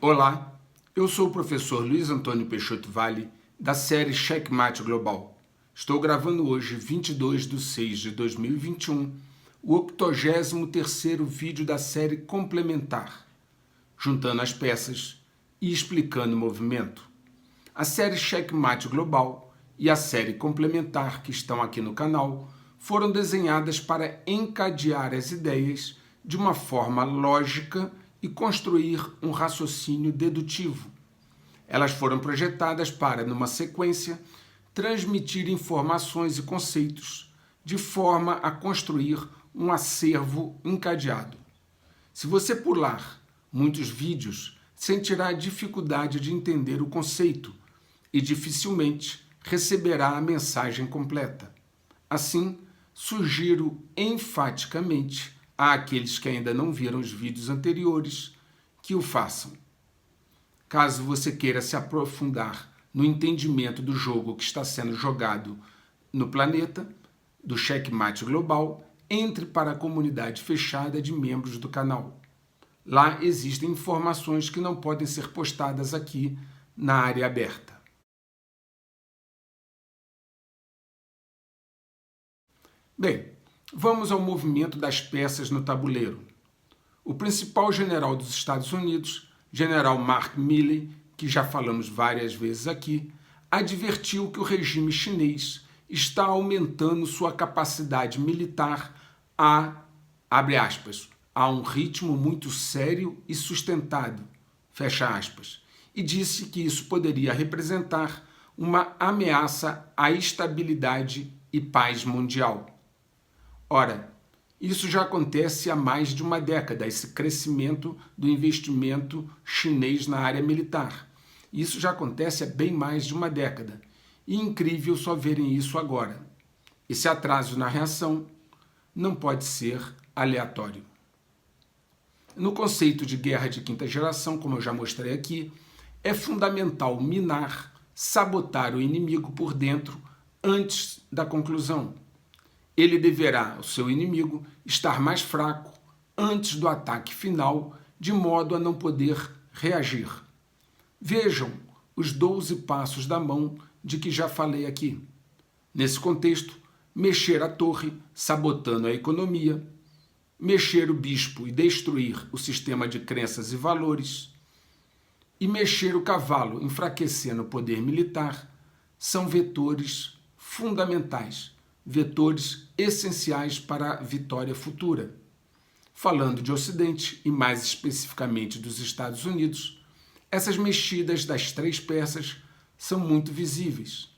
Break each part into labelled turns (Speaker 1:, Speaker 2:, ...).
Speaker 1: Olá, eu sou o professor Luiz Antônio Peixoto Vale, da série Checkmate Global. Estou gravando hoje, 22/6/2021, o 83º vídeo da série complementar, juntando as peças e explicando o movimento. A série Checkmate Global e a série complementar que estão aqui no canal foram desenhadas para encadear as ideias de uma forma lógica e construir um raciocínio dedutivo. Elas foram projetadas para, numa sequência, transmitir informações e conceitos de forma a construir um acervo encadeado. Se você pular muitos vídeos, sentirá dificuldade de entender o conceito e dificilmente receberá a mensagem completa. Assim, sugiro enfaticamente àqueles que ainda não viram os vídeos anteriores que o façam. Caso você queira se aprofundar no entendimento do jogo que está sendo jogado no planeta, do Checkmate Global, entre para a comunidade fechada de membros do canal. Lá existem informações que não podem ser postadas aqui na área aberta. Bem, vamos ao movimento das peças no tabuleiro. O principal general dos Estados Unidos, General Mark Milley, que já falamos várias vezes aqui, advertiu que o regime chinês está aumentando sua capacidade militar abre aspas, a um ritmo muito sério e sustentado, fecha aspas, e disse que isso poderia representar uma ameaça à estabilidade e paz mundial. Ora, isso já acontece há mais de uma década, esse crescimento do investimento chinês na área militar. Isso já acontece há bem mais de uma década. E incrível só verem isso agora. Esse atraso na reação não pode ser aleatório. No conceito de guerra de quinta geração, como eu já mostrei aqui, é fundamental minar, sabotar o inimigo por dentro antes da conclusão. Ele deverá, o seu inimigo, estar mais fraco antes do ataque final, de modo a não poder reagir. Vejam os 12 passos da mão de que já falei aqui. Nesse contexto, mexer a torre, sabotando a economia, mexer o bispo e destruir o sistema de crenças e valores, e mexer o cavalo, enfraquecendo o poder militar, são vetores fundamentais, vetores essenciais para a vitória futura. Falando de Ocidente, e mais especificamente dos Estados Unidos, essas mexidas das três peças são muito visíveis.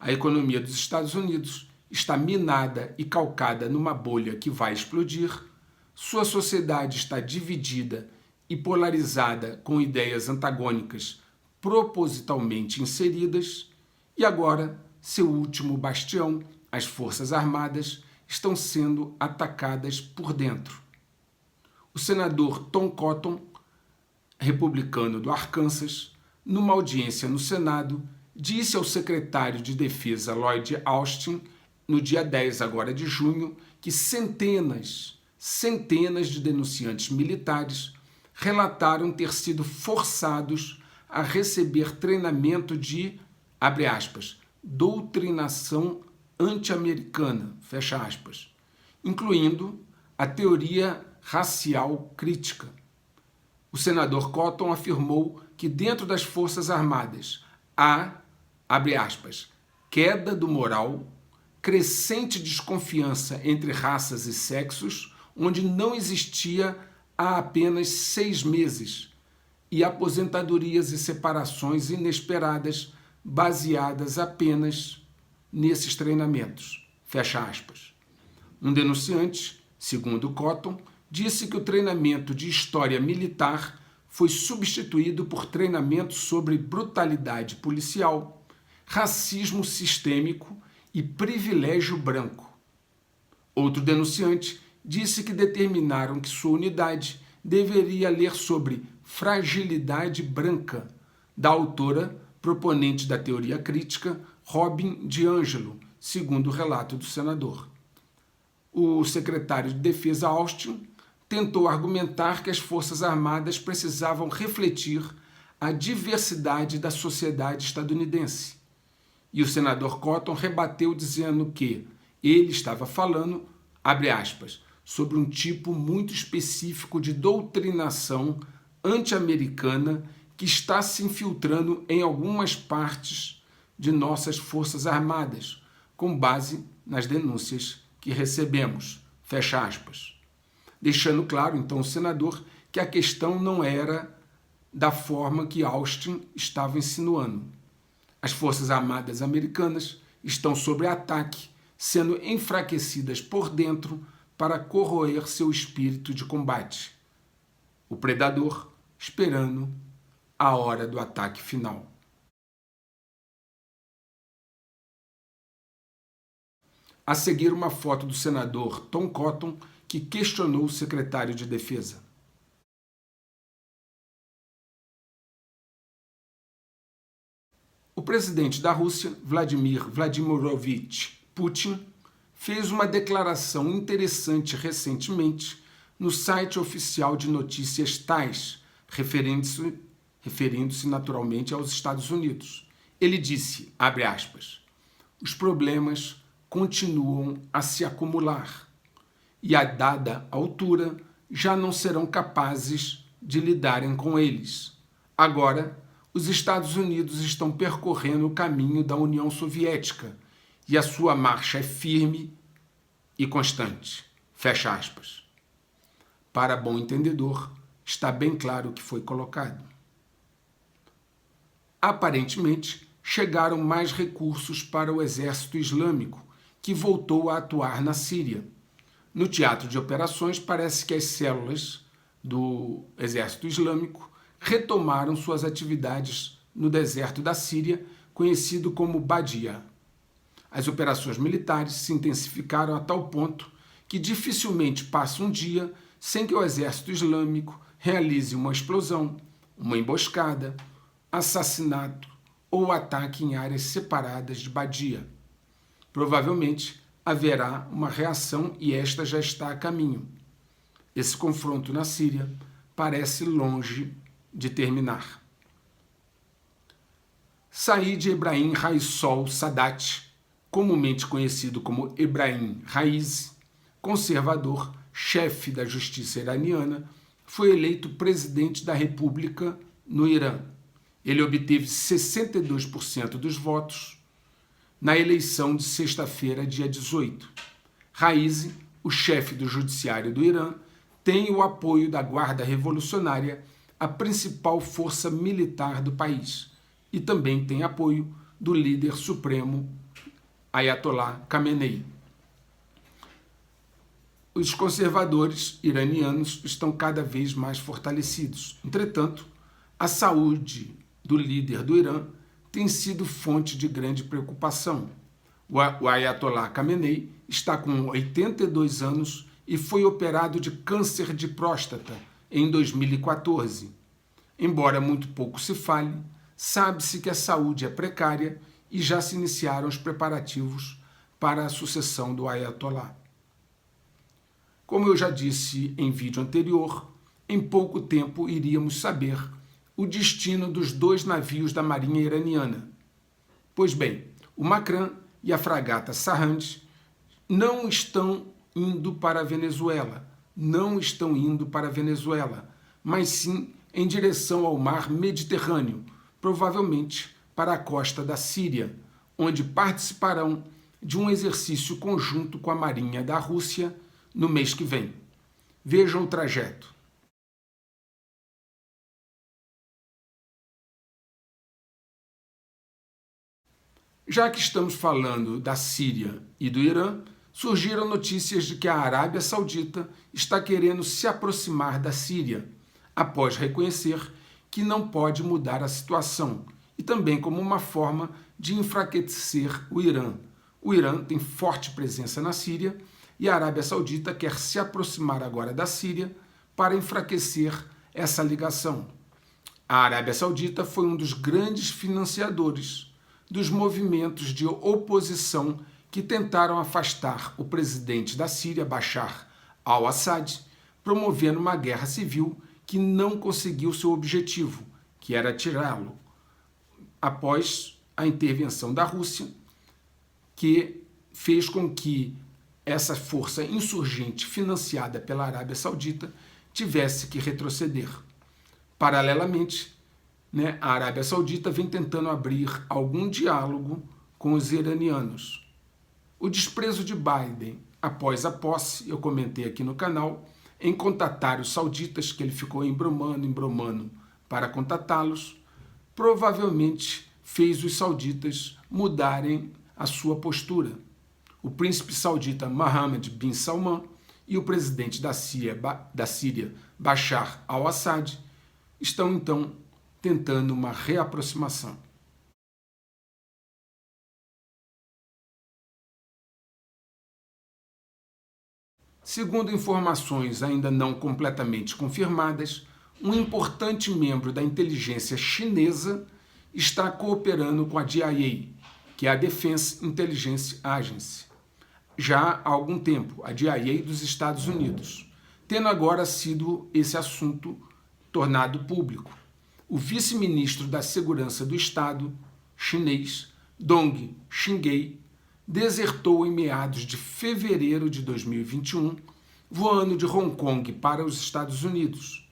Speaker 1: A economia dos Estados Unidos está minada e calcada numa bolha que vai explodir, sua sociedade está dividida e polarizada com ideias antagônicas propositalmente inseridas, e agora seu último bastião, as Forças Armadas, estão sendo atacadas por dentro. O senador Tom Cotton, republicano do Arkansas, numa audiência no Senado, disse ao secretário de Defesa Lloyd Austin, no dia 10 agora de junho, que centenas de denunciantes militares relataram ter sido forçados a receber treinamento de, abre aspas, doutrinação anti-americana, fecha aspas, incluindo a teoria racial crítica. O senador Cotton afirmou que dentro das Forças Armadas há, abre aspas, queda do moral, crescente desconfiança entre raças e sexos, onde não existia há apenas 6 meses, e aposentadorias e separações inesperadas baseadas apenas nesses treinamentos, fecha aspas. Um denunciante, segundo Cotton, disse que o treinamento de história militar foi substituído por treinamento sobre brutalidade policial, racismo sistêmico e privilégio branco. Outro denunciante disse que determinaram que sua unidade deveria ler sobre fragilidade branca, da autora proponente da teoria crítica, Robin DiAngelo, segundo o relato do senador. O secretário de Defesa Austin tentou argumentar que as Forças Armadas precisavam refletir a diversidade da sociedade estadunidense. E o senador Cotton rebateu dizendo que ele estava falando, abre aspas, sobre um tipo muito específico de doutrinação anti-americana que está se infiltrando em algumas partes de nossas Forças Armadas, com base nas denúncias que recebemos, fecha aspas. Deixando claro, então, o senador que a questão não era da forma que Austin estava insinuando. As Forças Armadas americanas estão sob ataque, sendo enfraquecidas por dentro para corroer seu espírito de combate. O predador esperando a hora do ataque final. A seguir, uma foto do senador Tom Cotton, que questionou o secretário de Defesa. O presidente da Rússia, Vladimir Vladimirovich Putin, fez uma declaração interessante recentemente no site oficial de notícias TASS, referindo-se naturalmente aos Estados Unidos. Ele disse, abre aspas, os problemas continuam a se acumular e a dada altura já não serão capazes de lidarem com eles. Agora, os Estados Unidos estão percorrendo o caminho da União Soviética e a sua marcha é firme e constante. Fecha aspas. Para bom entendedor, está bem claro o que foi colocado. Aparentemente, chegaram mais recursos para o exército islâmico, que voltou a atuar na Síria. No teatro de operações, parece que as células do exército islâmico retomaram suas atividades no deserto da Síria, conhecido como Badia. As operações militares se intensificaram a tal ponto que dificilmente passa um dia sem que o exército islâmico realize uma explosão, uma emboscada, assassinato ou ataque em áreas separadas de Badia. Provavelmente haverá uma reação e esta já está a caminho. Esse confronto na Síria parece longe de terminar. Said Ebrahim Raissol Sadat, comumente conhecido como Ebrahim Raisi, conservador, chefe da justiça iraniana, foi eleito presidente da República no Irã. Ele obteve 62% dos votos na eleição de sexta-feira, dia 18. Raisi, o chefe do judiciário do Irã, tem o apoio da Guarda Revolucionária, a principal força militar do país, e também tem apoio do líder supremo Ayatollah Khamenei. Os conservadores iranianos estão cada vez mais fortalecidos. Entretanto, a saúde do líder do Irã tem sido fonte de grande preocupação. O Ayatollah Khamenei está com 82 anos e foi operado de câncer de próstata em 2014. Embora muito pouco se fale, sabe-se que a saúde é precária e já se iniciaram os preparativos para a sucessão do Ayatollah. Como eu já disse em vídeo anterior, em pouco tempo iríamos saber o destino dos 2 navios da Marinha iraniana. Pois bem, o Makran e a fragata Sarrand não estão indo para a Venezuela, mas sim em direção ao mar Mediterrâneo, provavelmente para a costa da Síria, onde participarão de um exercício conjunto com a Marinha da Rússia no mês que vem. Vejam o trajeto. Já que estamos falando da Síria e do Irã, surgiram notícias de que a Arábia Saudita está querendo se aproximar da Síria, após reconhecer que não pode mudar a situação, e também como uma forma de enfraquecer o Irã. O Irã tem forte presença na Síria e a Arábia Saudita quer se aproximar agora da Síria para enfraquecer essa ligação. A Arábia Saudita foi um dos grandes financiadores dos movimentos de oposição que tentaram afastar o presidente da Síria, Bashar al-Assad, promovendo uma guerra civil que não conseguiu seu objetivo, que era tirá-lo, após a intervenção da Rússia, que fez com que essa força insurgente financiada pela Arábia Saudita tivesse que retroceder. Paralelamente, a Arábia Saudita vem tentando abrir algum diálogo com os iranianos. O desprezo de Biden após a posse, eu comentei aqui no canal, em contatar os sauditas, que ele ficou embromando para contatá-los, provavelmente fez os sauditas mudarem a sua postura. O príncipe saudita Mohammed bin Salman e o presidente da Síria, Bashar al-Assad, estão então tentando uma reaproximação. Segundo informações ainda não completamente confirmadas, um importante membro da inteligência chinesa está cooperando com a DIA, que é a Defense Intelligence Agency, já há algum tempo, a DIA dos Estados Unidos, tendo agora sido esse assunto tornado público. O vice-ministro da Segurança do Estado chinês, Dong Xingui, desertou em meados de fevereiro de 2021, voando de Hong Kong para os Estados Unidos.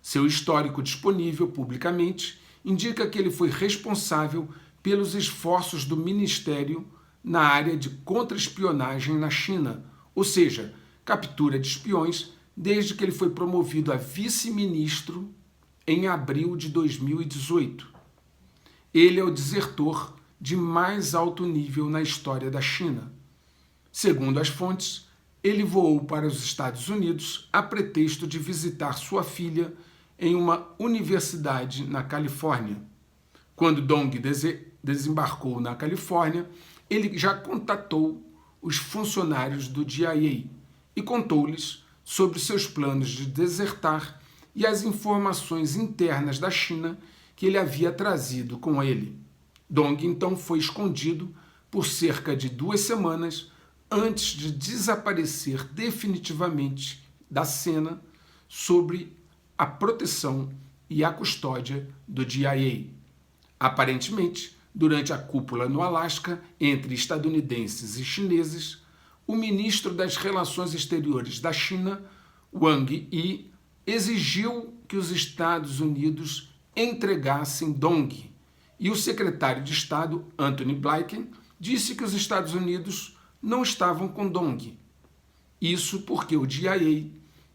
Speaker 1: Seu histórico disponível publicamente indica que ele foi responsável pelos esforços do Ministério na área de contra-espionagem na China, ou seja, captura de espiões, desde que ele foi promovido a vice-ministro em abril de 2018. Ele é o desertor de mais alto nível na história da China. Segundo as fontes, ele voou para os Estados Unidos a pretexto de visitar sua filha em uma universidade na Califórnia. Quando Dong desembarcou na Califórnia, ele já contatou os funcionários do DIA e contou-lhes sobre seus planos de desertar e as informações internas da China que ele havia trazido com ele. Dong então foi escondido por cerca de 2 semanas antes de desaparecer definitivamente da cena sob a proteção e a custódia do DIA. Aparentemente, durante a cúpula no Alasca entre estadunidenses e chineses, o ministro das Relações Exteriores da China, Wang Yi, exigiu que os Estados Unidos entregassem Dong, e o secretário de Estado, Antony Blinken, disse que os Estados Unidos não estavam com Dong. Isso porque o DIA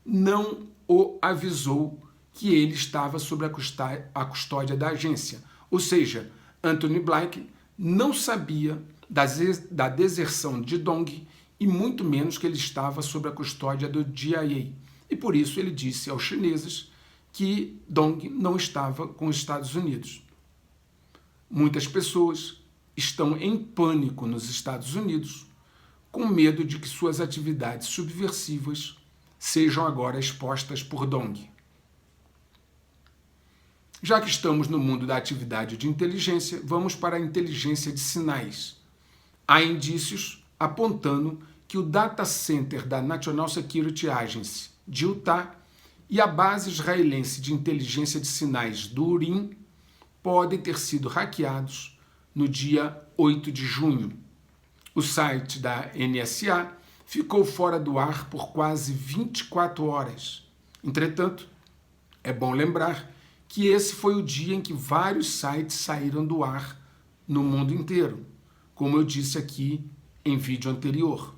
Speaker 1: não o avisou que ele estava sob a custódia da agência. Ou seja, Antony Blinken não sabia da deserção de Dong e muito menos que ele estava sob a custódia do DIA. E por isso ele disse aos chineses que Dong não estava com os Estados Unidos. Muitas pessoas estão em pânico nos Estados Unidos, com medo de que suas atividades subversivas sejam agora expostas por Dong. Já que estamos no mundo da atividade de inteligência, vamos para a inteligência de sinais. Há indícios apontando que o data center da National Security Agency de Utah e a base israelense de inteligência de sinais do Urim podem ter sido hackeados no dia 8 de junho. O site da NSA ficou fora do ar por quase 24 horas. Entretanto, é bom lembrar que esse foi o dia em que vários sites saíram do ar no mundo inteiro, como eu disse aqui em vídeo anterior.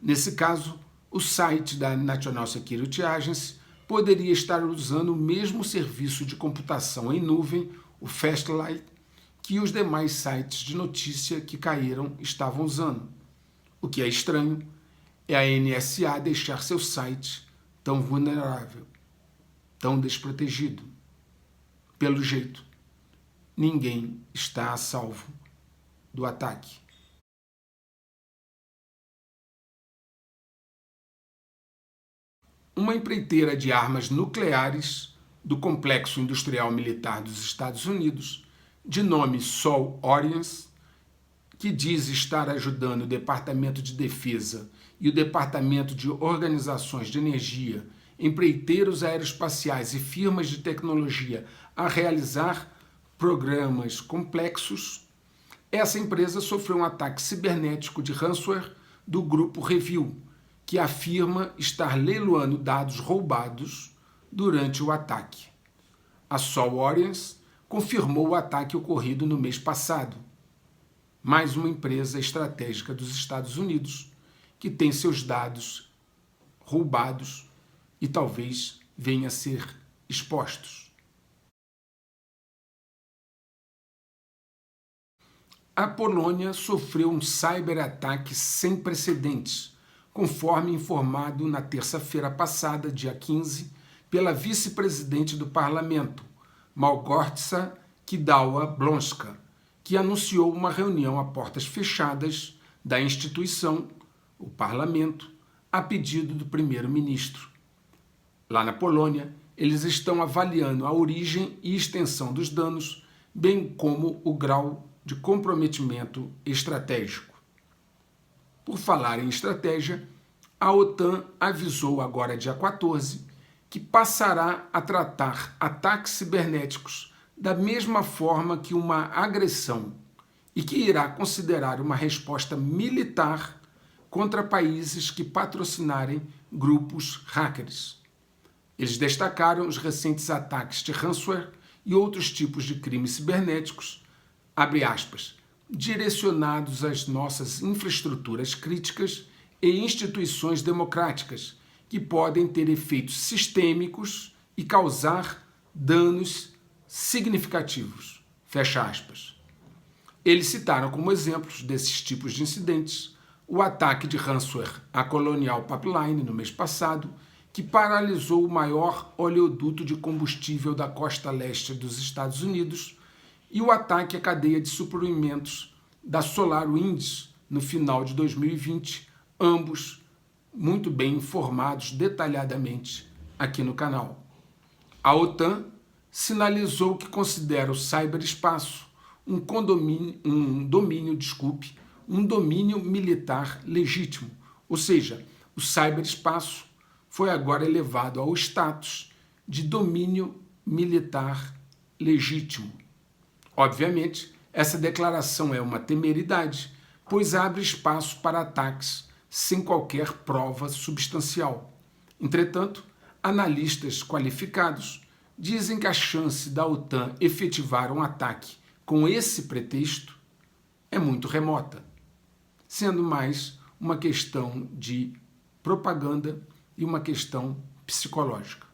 Speaker 1: Nesse caso, o site da National Security Agency poderia estar usando o mesmo serviço de computação em nuvem, o Fastlight, que os demais sites de notícia que caíram estavam usando. O que é estranho é a NSA deixar seu site tão vulnerável, tão desprotegido. Pelo jeito, ninguém está a salvo do ataque. Uma empreiteira de armas nucleares do Complexo Industrial Militar dos Estados Unidos, de nome Sol Orions, que diz estar ajudando o Departamento de Defesa e o Departamento de Organizações de Energia empreiteiros aeroespaciais e firmas de tecnologia a realizar programas complexos, essa empresa sofreu um ataque cibernético de ransomware do grupo Review, que afirma estar leiloando dados roubados durante o ataque. A Sol Orions confirmou o ataque ocorrido no mês passado. Mais uma empresa estratégica dos Estados Unidos que tem seus dados roubados e talvez venha a ser expostos. A Polônia sofreu um cyberataque sem precedentes, conforme informado na terça-feira passada, dia 15, pela vice-presidente do parlamento, Małgorzata Kidawa-Błońska, que anunciou uma reunião a portas fechadas da instituição, o parlamento, a pedido do primeiro-ministro. Lá na Polônia, eles estão avaliando a origem e extensão dos danos, bem como o grau de comprometimento estratégico. Por falar em estratégia, a OTAN avisou agora, dia 14, que passará a tratar ataques cibernéticos da mesma forma que uma agressão e que irá considerar uma resposta militar contra países que patrocinarem grupos hackers. Eles destacaram os recentes ataques de ransomware e outros tipos de crimes cibernéticos, abre aspas, direcionados às nossas infraestruturas críticas e instituições democráticas, que podem ter efeitos sistêmicos e causar danos significativos, fecha aspas. Eles citaram como exemplos desses tipos de incidentes o ataque de ransomware à Colonial Pipeline no mês passado, que paralisou o maior oleoduto de combustível da costa leste dos Estados Unidos, e o ataque à cadeia de suprimentos da SolarWinds no final de 2020, ambos muito bem informados detalhadamente aqui no canal. A OTAN sinalizou que considera o ciberespaço um domínio militar legítimo, ou seja, o ciberespaço foi agora elevado ao status de domínio militar legítimo. Obviamente, essa declaração é uma temeridade, pois abre espaço para ataques sem qualquer prova substancial. Entretanto, analistas qualificados dizem que a chance da OTAN efetivar um ataque com esse pretexto é muito remota, sendo mais uma questão de propaganda e uma questão psicológica.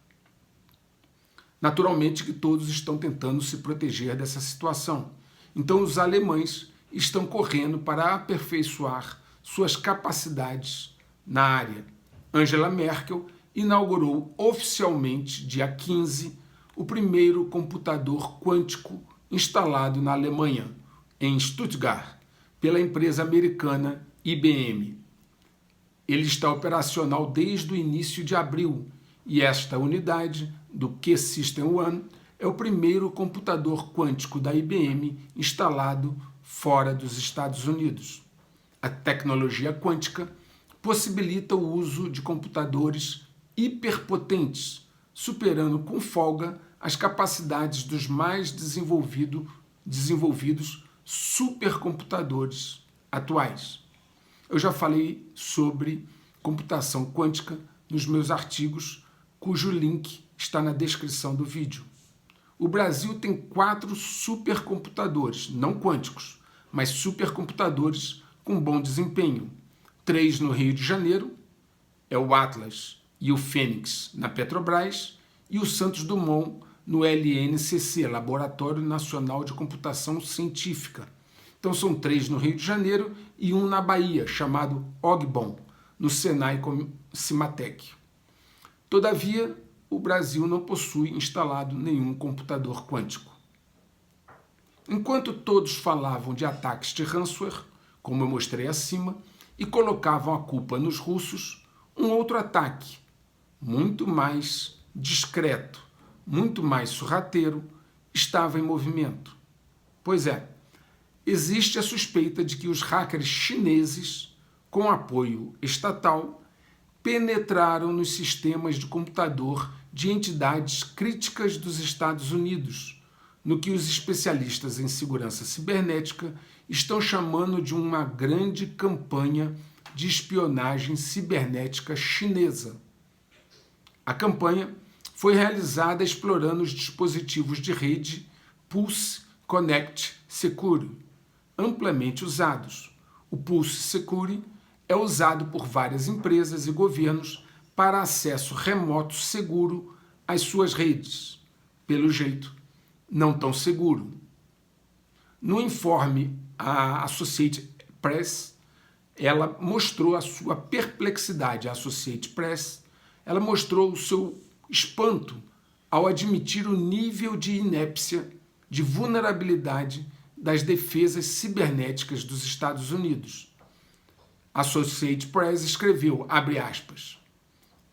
Speaker 1: Naturalmente que todos estão tentando se proteger dessa situação. Então os alemães estão correndo para aperfeiçoar suas capacidades na área. Angela Merkel inaugurou oficialmente, dia 15, o primeiro computador quântico instalado na Alemanha, em Stuttgart, pela empresa americana IBM. Ele está operacional desde o início de abril, e esta unidade do Q-System One é o primeiro computador quântico da IBM instalado fora dos Estados Unidos. A tecnologia quântica possibilita o uso de computadores hiperpotentes, superando com folga as capacidades dos mais desenvolvidos supercomputadores atuais. Eu já falei sobre computação quântica nos meus artigos, cujo link está na descrição do vídeo. O Brasil tem 4 supercomputadores, não quânticos, mas supercomputadores com bom desempenho. 3 no Rio de Janeiro, é o Atlas e o Fênix na Petrobras, e o Santos Dumont no LNCC, Laboratório Nacional de Computação Científica. Então são 3 no Rio de Janeiro e 1 na Bahia, chamado Ogbon, no Senai Cimatec. Todavia, o Brasil não possui instalado nenhum computador quântico. Enquanto todos falavam de ataques de ransomware, como eu mostrei acima, e colocavam a culpa nos russos, um outro ataque, muito mais discreto, muito mais sorrateiro, estava em movimento. Pois é, existe a suspeita de que os hackers chineses, com apoio estatal, penetraram nos sistemas de computador de entidades críticas dos Estados Unidos, no que os especialistas em segurança cibernética estão chamando de uma grande campanha de espionagem cibernética chinesa. A campanha foi realizada explorando os dispositivos de rede Pulse Connect Secure, amplamente usados. O Pulse Secure é usado por várias empresas e governos para acesso remoto seguro às suas redes. Pelo jeito, não tão seguro. No informe, a Associated Press, ela mostrou a sua perplexidade. A Associated Press, ela mostrou o seu espanto ao admitir o nível de inépcia, de vulnerabilidade das defesas cibernéticas dos Estados Unidos. A Associated Press escreveu, abre aspas,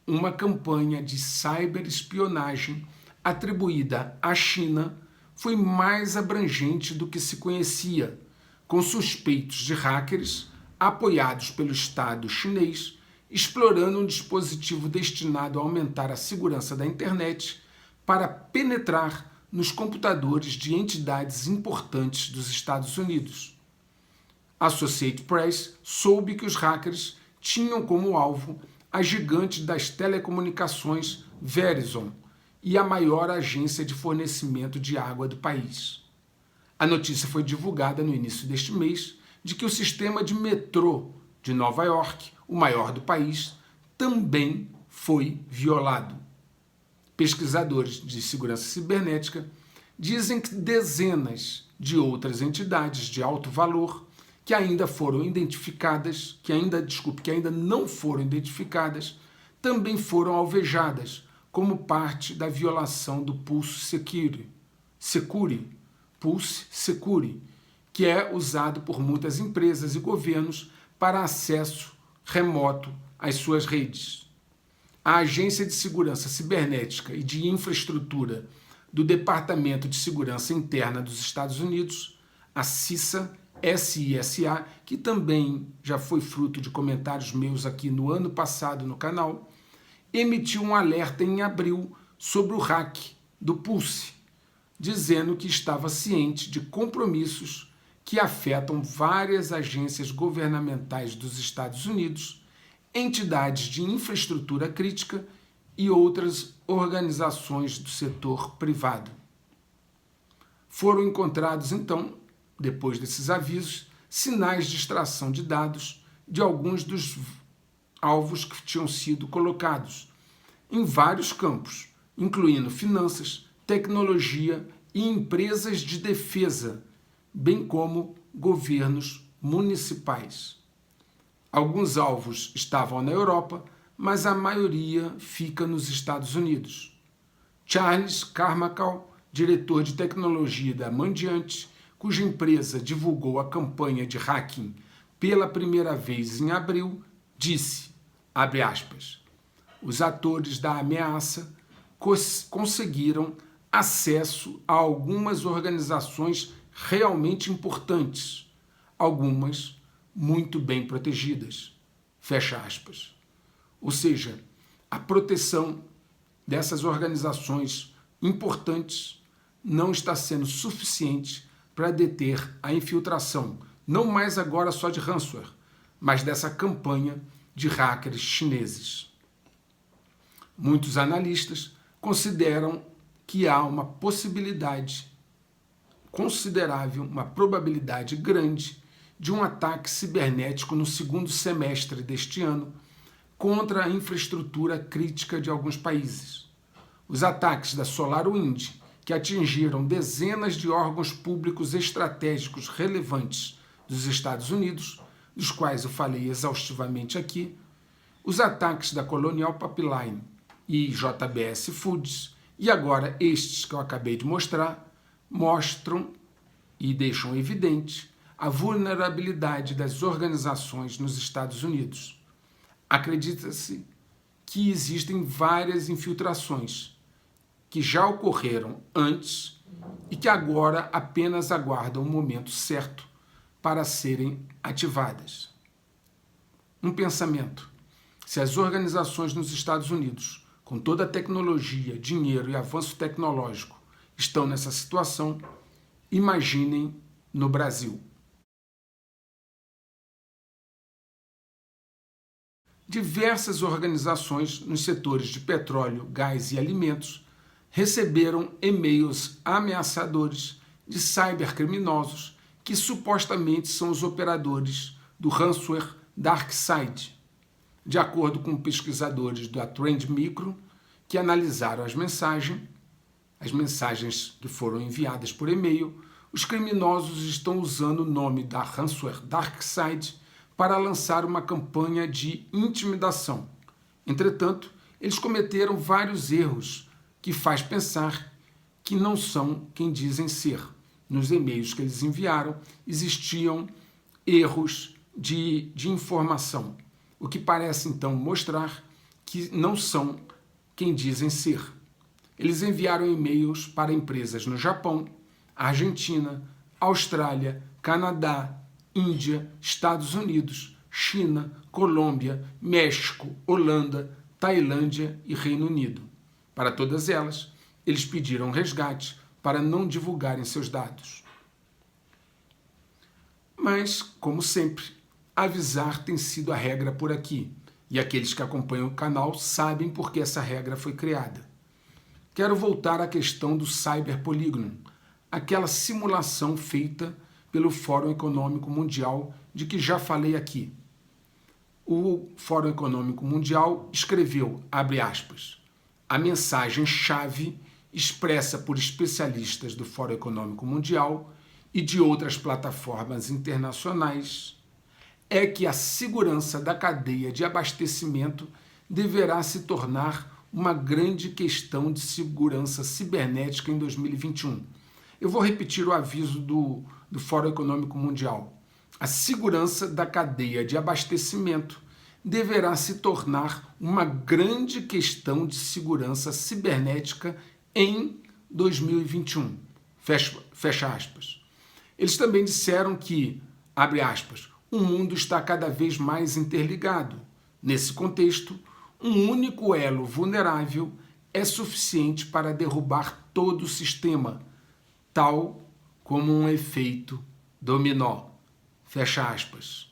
Speaker 1: uma campanha de cyberespionagem atribuída à China foi mais abrangente do que se conhecia, com suspeitos de hackers apoiados pelo Estado chinês, explorando um dispositivo destinado a aumentar a segurança da internet para penetrar nos computadores de entidades importantes dos Estados Unidos. A Associated Press soube que os hackers tinham como alvo a gigante das telecomunicações Verizon e a maior agência de fornecimento de água do país. A notícia foi divulgada no início deste mês de que o sistema de metrô de Nova York, o maior do país, também foi violado. Pesquisadores de segurança cibernética dizem que dezenas de outras entidades de alto valor que ainda não foram identificadas, também foram alvejadas como parte da violação do Pulse Secure, que é usado por muitas empresas e governos para acesso remoto às suas redes. A Agência de Segurança Cibernética e de Infraestrutura do Departamento de Segurança Interna dos Estados Unidos, a CISA, que também já foi fruto de comentários meus aqui no ano passado no canal, emitiu um alerta em abril sobre o hack do Pulse, dizendo que estava ciente de compromissos que afetam várias agências governamentais dos Estados Unidos, entidades de infraestrutura crítica e outras organizações do setor privado. Foram encontrados, então, depois desses avisos, sinais de extração de dados de alguns dos alvos que tinham sido colocados em vários campos, incluindo finanças, tecnologia e empresas de defesa, bem como governos municipais. Alguns alvos estavam na Europa, mas a maioria fica nos Estados Unidos. Charles Carmichael, diretor de tecnologia da Mandiant, cuja empresa divulgou a campanha de hacking pela primeira vez em abril, disse, abre aspas, os atores da ameaça conseguiram acesso a algumas organizações realmente importantes, algumas muito bem protegidas, fecha aspas. Ou seja, a proteção dessas organizações importantes não está sendo suficiente para deter a infiltração, não mais agora só de ransomware, mas dessa campanha de hackers chineses. Muitos analistas consideram que há uma possibilidade considerável, uma probabilidade grande de um ataque cibernético no segundo semestre deste ano contra a infraestrutura crítica de alguns países. Os ataques da SolarWind, que atingiram dezenas de órgãos públicos estratégicos relevantes dos Estados Unidos, dos quais eu falei exaustivamente aqui, os ataques da Colonial Pipeline e JBS Foods, e agora estes que eu acabei de mostrar, mostram e deixam evidente a vulnerabilidade das organizações nos Estados Unidos. Acredita-se que existem várias infiltrações que já ocorreram antes e que agora apenas aguardam o momento certo para serem ativadas. Um pensamento. Se as organizações nos Estados Unidos, com toda a tecnologia, dinheiro e avanço tecnológico, estão nessa situação, imaginem no Brasil. Diversas organizações nos setores de petróleo, gás e alimentos receberam e-mails ameaçadores de cybercriminosos que supostamente são os operadores do ransomware DarkSide. De acordo com pesquisadores da Trend Micro, que analisaram as mensagens que foram enviadas por e-mail, os criminosos estão usando o nome da ransomware DarkSide para lançar uma campanha de intimidação. Entretanto, eles cometeram vários erros que faz pensar que não são quem dizem ser. Nos e-mails que eles enviaram, existiam erros de informação, o que parece então mostrar que não são quem dizem ser. Eles enviaram e-mails para empresas no Japão, Argentina, Austrália, Canadá, Índia, Estados Unidos, China, Colômbia, México, Holanda, Tailândia e Reino Unido. Para todas elas, eles pediram resgate para não divulgarem seus dados. Mas, como sempre, avisar tem sido a regra por aqui, e aqueles que acompanham o canal sabem por que essa regra foi criada. Quero voltar à questão do cyberpolígono, aquela simulação feita pelo Fórum Econômico Mundial, de que já falei aqui. O Fórum Econômico Mundial escreveu, abre aspas, a mensagem-chave expressa por especialistas do Fórum Econômico Mundial e de outras plataformas internacionais é que a segurança da cadeia de abastecimento deverá se tornar uma grande questão de segurança cibernética em 2021. Eu vou repetir o aviso do Fórum Econômico Mundial. A segurança da cadeia de abastecimento deverá se tornar uma grande questão de segurança cibernética em 2021. Fecha aspas. Eles também disseram que, abre aspas, o mundo está cada vez mais interligado. Nesse contexto, um único elo vulnerável é suficiente para derrubar todo o sistema, tal como um efeito dominó. Fecha aspas.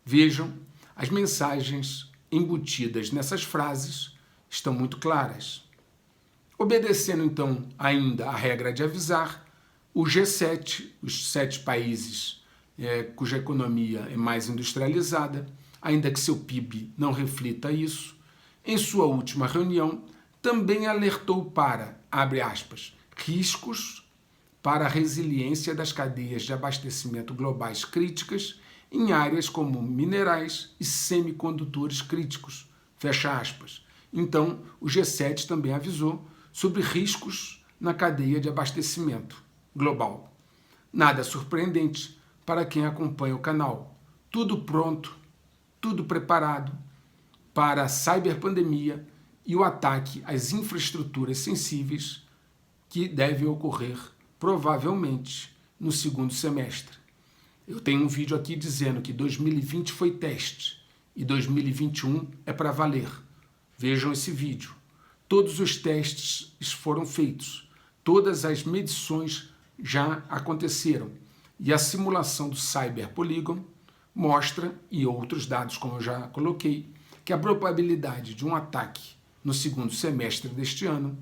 Speaker 1: Vejam, as mensagens embutidas nessas frases estão muito claras. Obedecendo, então, ainda a regra de avisar, o G7, os 7 países cuja economia é mais industrializada, ainda que seu PIB não reflita isso, em sua última reunião, também alertou para, abre aspas, riscos para a resiliência das cadeias de abastecimento globais críticas em áreas como minerais e semicondutores críticos, fecha aspas. Então, o G7 também avisou sobre riscos na cadeia de abastecimento global. Nada surpreendente para quem acompanha o canal. Tudo pronto, tudo preparado para a cyberpandemia e o ataque às infraestruturas sensíveis que deve ocorrer provavelmente no segundo semestre. Eu tenho um vídeo aqui dizendo que 2020 foi teste e 2021 é para valer. Vejam esse vídeo. Todos os testes foram feitos, todas as medições já aconteceram e a simulação do cyberpolígono mostra, e outros dados como eu já coloquei, que a probabilidade de um ataque no segundo semestre deste ano,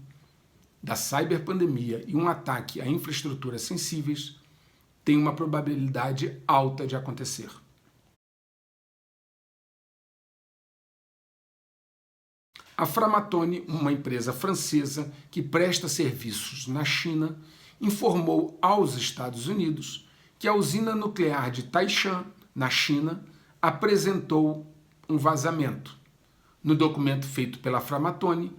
Speaker 1: da cyberpandemia e um ataque a infraestruturas sensíveis, tem uma probabilidade alta de acontecer. A Framatome, uma empresa francesa que presta serviços na China, informou aos Estados Unidos que a usina nuclear de Taishan, na China, apresentou um vazamento. No documento feito pela Framatome,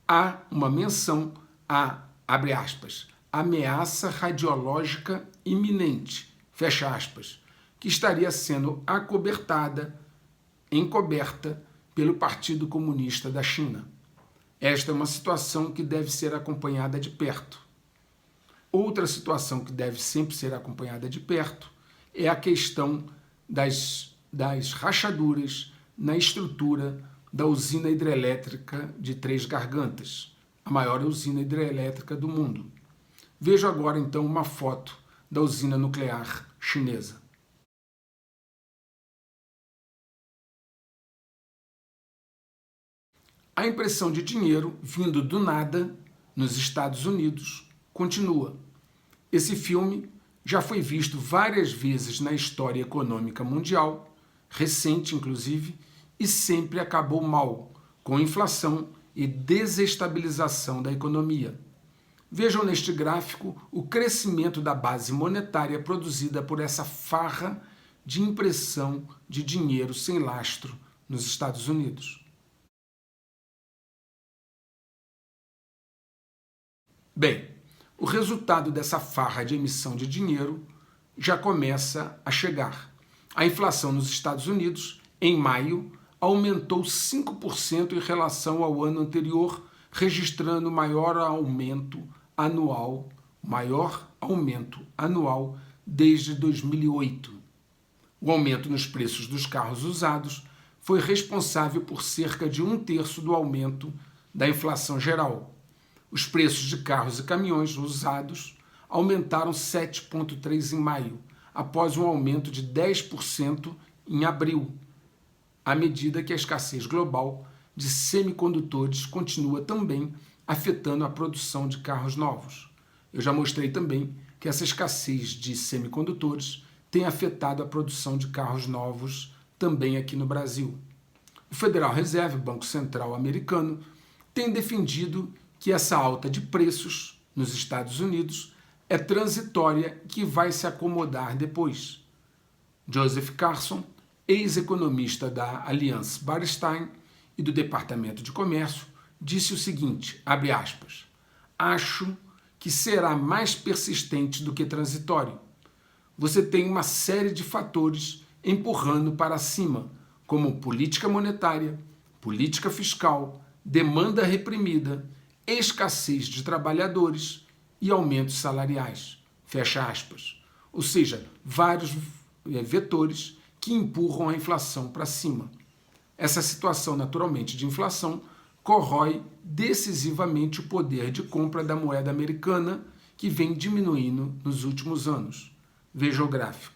Speaker 1: há uma menção a, abre aspas, ameaça radiológica iminente, fecha aspas, que estaria sendo encoberta pelo Partido Comunista da China. Esta é uma situação que deve ser acompanhada de perto. Outra situação que deve sempre ser acompanhada de perto é a questão das rachaduras na estrutura da usina hidrelétrica de Três Gargantas, a maior usina hidrelétrica do mundo. Veja agora então uma foto da usina nuclear chinesa. A impressão de dinheiro vindo do nada nos Estados Unidos continua. Esse filme já foi visto várias vezes na história econômica mundial, recente inclusive, e sempre acabou mal, com inflação e desestabilização da economia. Vejam neste gráfico o crescimento da base monetária produzida por essa farra de impressão de dinheiro sem lastro nos Estados Unidos. Bem, o resultado dessa farra de emissão de dinheiro já começa a chegar. A inflação nos Estados Unidos, em maio, aumentou 5% em relação ao ano anterior, registrando o maior aumento anual desde 2008. O aumento nos preços dos carros usados foi responsável por cerca de 1/3 do aumento da inflação geral. Os preços de carros e caminhões usados aumentaram 7,3% em maio, após um aumento de 10% em abril, à medida que a escassez global de semicondutores continua também afetando a produção de carros novos. Eu já mostrei também que essa escassez de semicondutores tem afetado a produção de carros novos também aqui no Brasil. O Federal Reserve, Banco Central americano, tem defendido que essa alta de preços nos Estados Unidos é transitória e que vai se acomodar depois. Joseph Carson, ex-economista da Allianz Bernstein e do Departamento de Comércio, disse o seguinte, abre aspas, acho que será mais persistente do que transitório. Você tem uma série de fatores empurrando para cima, como política monetária, política fiscal, demanda reprimida, escassez de trabalhadores e aumentos salariais. Fecha aspas. Ou seja, vários vetores que empurram a inflação para cima. Essa situação, naturalmente, de inflação corrói decisivamente o poder de compra da moeda americana, que vem diminuindo nos últimos anos. Veja o gráfico.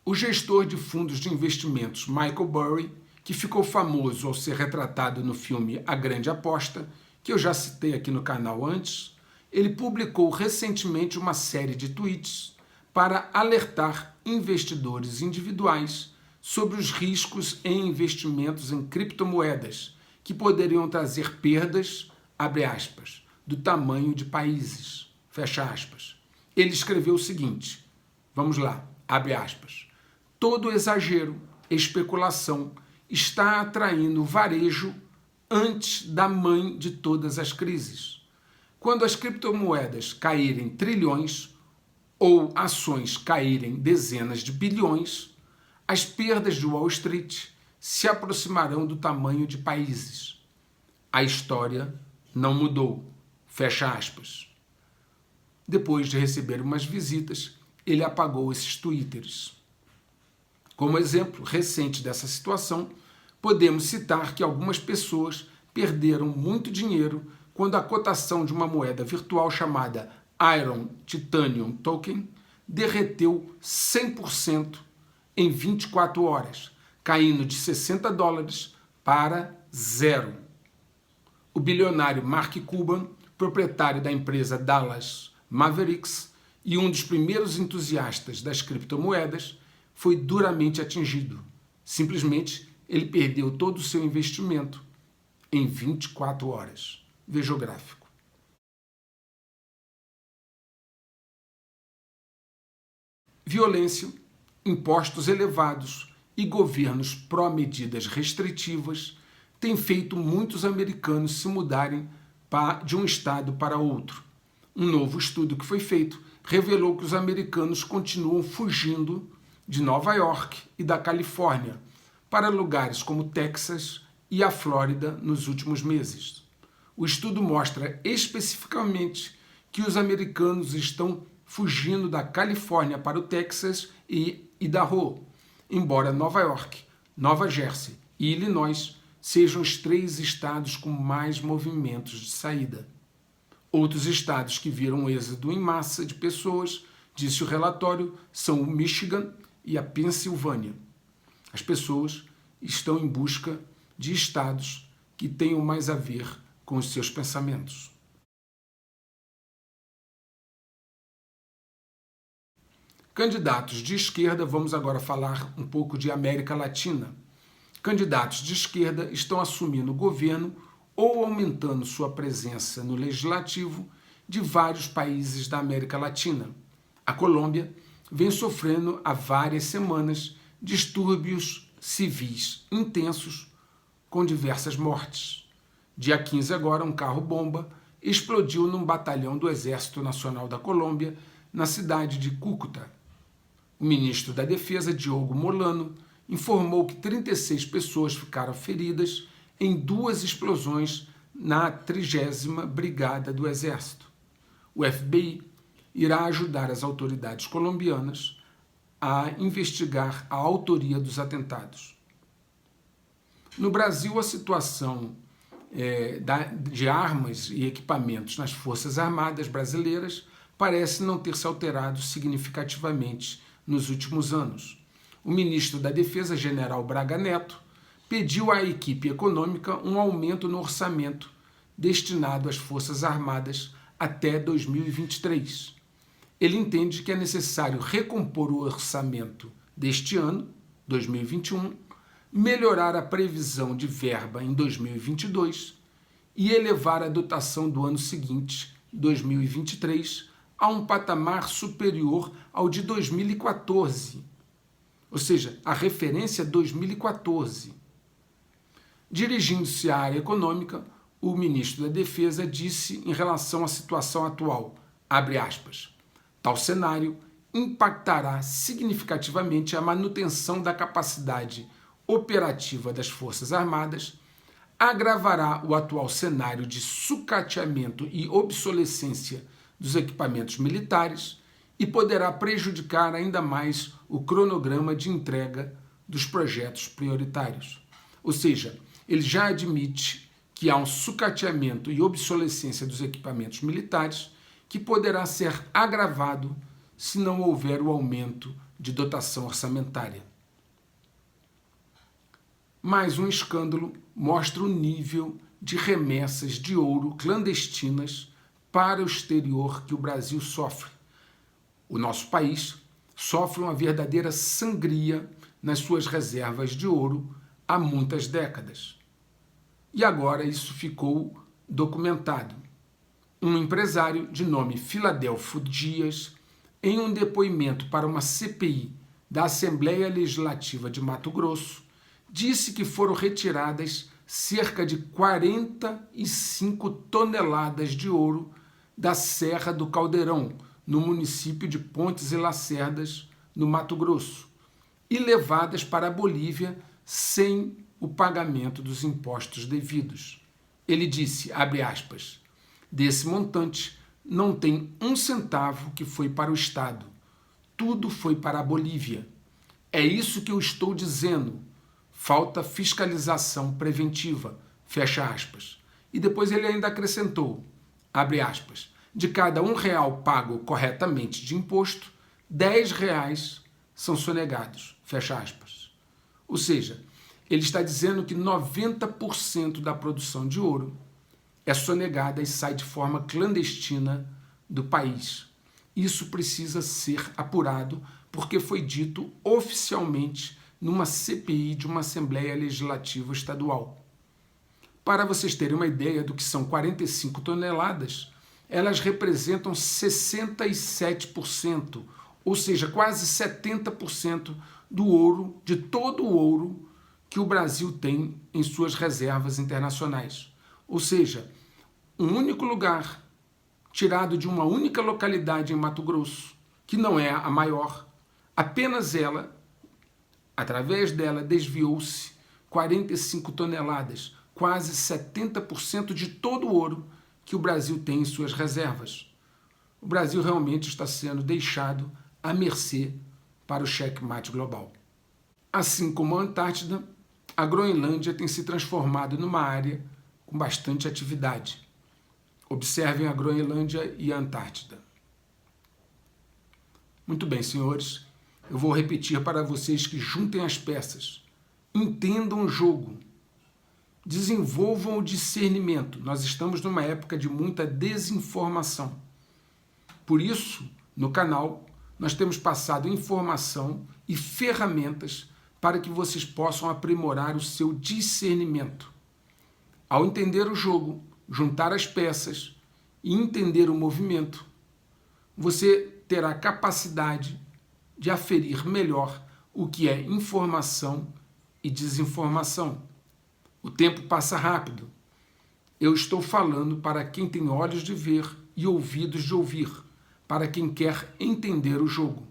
Speaker 1: O gestor de fundos de investimentos Michael Burry, que ficou famoso ao ser retratado no filme A Grande Aposta, que eu já citei aqui no canal antes, ele publicou recentemente uma série de tweets para alertar investidores individuais sobre os riscos em investimentos em criptomoedas, que poderiam trazer perdas, abre aspas, do tamanho de países, fecha aspas. Ele escreveu o seguinte, vamos lá, abre aspas, todo exagero, especulação, está atraindo o varejo antes da mãe de todas as crises. Quando as criptomoedas caírem trilhões ou ações caírem dezenas de bilhões, as perdas de Wall Street se aproximarão do tamanho de países. A história não mudou, fecha aspas. Depois de receber umas visitas, ele apagou esses twitters. Como exemplo recente dessa situação, podemos citar que algumas pessoas perderam muito dinheiro quando a cotação de uma moeda virtual chamada Iron Titanium Token derreteu 100% em 24 horas, caindo de $60 para zero. O bilionário Mark Cuban, proprietário da empresa Dallas Mavericks e um dos primeiros entusiastas das criptomoedas, foi duramente atingido. Simplesmente, ele perdeu todo o seu investimento em 24 horas. Veja o gráfico. Violência, impostos elevados e governos pró-medidas restritivas têm feito muitos americanos se mudarem de um estado para outro. Um novo estudo que foi feito revelou que os americanos continuam fugindo de Nova York e da Califórnia para lugares como Texas e a Flórida nos últimos meses. O estudo mostra especificamente que os americanos estão fugindo da Califórnia para o Texas e Idaho, embora Nova York, Nova Jersey e Illinois sejam os 3 estados com mais movimentos de saída. Outros estados que viram êxodo em massa de pessoas, disse o relatório, são o Michigan e a Pensilvânia. As pessoas estão em busca de estados que tenham mais a ver com os seus pensamentos. Candidatos de esquerda, vamos agora falar um pouco de América Latina. Candidatos de esquerda estão assumindo o governo ou aumentando sua presença no legislativo de vários países da América Latina. A Colômbia vem sofrendo há várias semanas distúrbios civis intensos com diversas mortes. Dia 15 agora, um carro-bomba explodiu num batalhão do Exército Nacional da Colômbia na cidade de Cúcuta. O ministro da Defesa, Diogo Molano, informou que 36 pessoas ficaram feridas em 2 explosões na 30ª Brigada do Exército. O FBI irá ajudar as autoridades colombianas a investigar a autoria dos atentados. No Brasil, a situação de armas e equipamentos nas Forças Armadas brasileiras parece não ter se alterado significativamente nos últimos anos. O ministro da Defesa, General Braga Neto, pediu à equipe econômica um aumento no orçamento destinado às Forças Armadas até 2023. Ele entende que é necessário recompor o orçamento deste ano, 2021, melhorar a previsão de verba em 2022 e elevar a dotação do ano seguinte, 2023, a um patamar superior ao de 2014, ou seja, a referência 2014. Dirigindo-se à área econômica, o ministro da Defesa disse em relação à situação atual, abre aspas, tal cenário impactará significativamente a manutenção da capacidade operativa das Forças Armadas, agravará o atual cenário de sucateamento e obsolescência dos equipamentos militares e poderá prejudicar ainda mais o cronograma de entrega dos projetos prioritários. Ou seja, ele já admite que há um sucateamento e obsolescência dos equipamentos militares que poderá ser agravado se não houver o aumento de dotação orçamentária. Mais um escândalo mostra o nível de remessas de ouro clandestinas para o exterior que o Brasil sofre. O nosso país sofre uma verdadeira sangria nas suas reservas de ouro há muitas décadas. E agora isso ficou documentado. Um empresário de nome Filadélfo Dias, em um depoimento para uma CPI da Assembleia Legislativa de Mato Grosso, disse que foram retiradas cerca de 45 toneladas de ouro da Serra do Caldeirão, no município de Pontes e Lacerdas, no Mato Grosso, e levadas para a Bolívia sem o pagamento dos impostos devidos. Ele disse, abre aspas, desse montante não tem um centavo que foi para o Estado. Tudo foi para a Bolívia. É isso que eu estou dizendo. Falta fiscalização preventiva, fecha aspas. E depois ele ainda acrescentou, abre aspas, de cada R$1 pago corretamente de imposto, R$10 são sonegados, fecha aspas. Ou seja, ele está dizendo que 90% da produção de ouro é sonegada e sai de forma clandestina do país. Isso precisa ser apurado porque foi dito oficialmente numa CPI de uma Assembleia Legislativa Estadual. Para vocês terem uma ideia do que são 45 toneladas, elas representam 67%, ou seja, quase 70% do ouro, de todo o ouro que o Brasil tem em suas reservas internacionais. Ou seja, um único lugar tirado de uma única localidade em Mato Grosso, que não é a maior, apenas ela, através dela, desviou-se 45 toneladas, quase 70% de todo o ouro que o Brasil tem em suas reservas. o Brasil realmente está sendo deixado à mercê para o checkmate global. Assim como a Antártida, a Groenlândia tem se transformado numa área com bastante atividade. Observem a Groenlândia e a Antártida. Muito bem, senhores, eu vou repetir para vocês que juntem as peças, entendam o jogo, desenvolvam o discernimento. Nós estamos numa época de muita desinformação. Por isso, no canal, nós temos passado informação e ferramentas para que vocês possam aprimorar o seu discernimento. Ao entender o jogo, juntar as peças e entender o movimento, você terá capacidade de aferir melhor o que é informação e desinformação. O tempo passa rápido. Eu estou falando para quem tem olhos de ver e ouvidos de ouvir, para quem quer entender o jogo.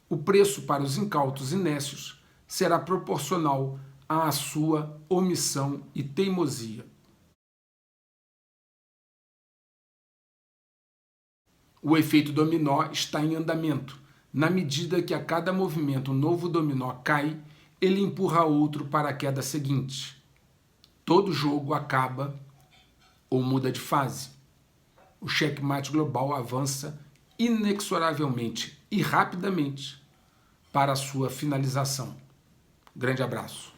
Speaker 1: O preço para os incautos e nécios será proporcional à sua omissão e teimosia. O efeito dominó está em andamento. Na medida que a cada movimento um novo dominó cai, ele empurra outro para a queda seguinte. Todo jogo acaba ou muda de fase. O checkmate global avança inexoravelmente e rapidamente para a sua finalização. Grande abraço.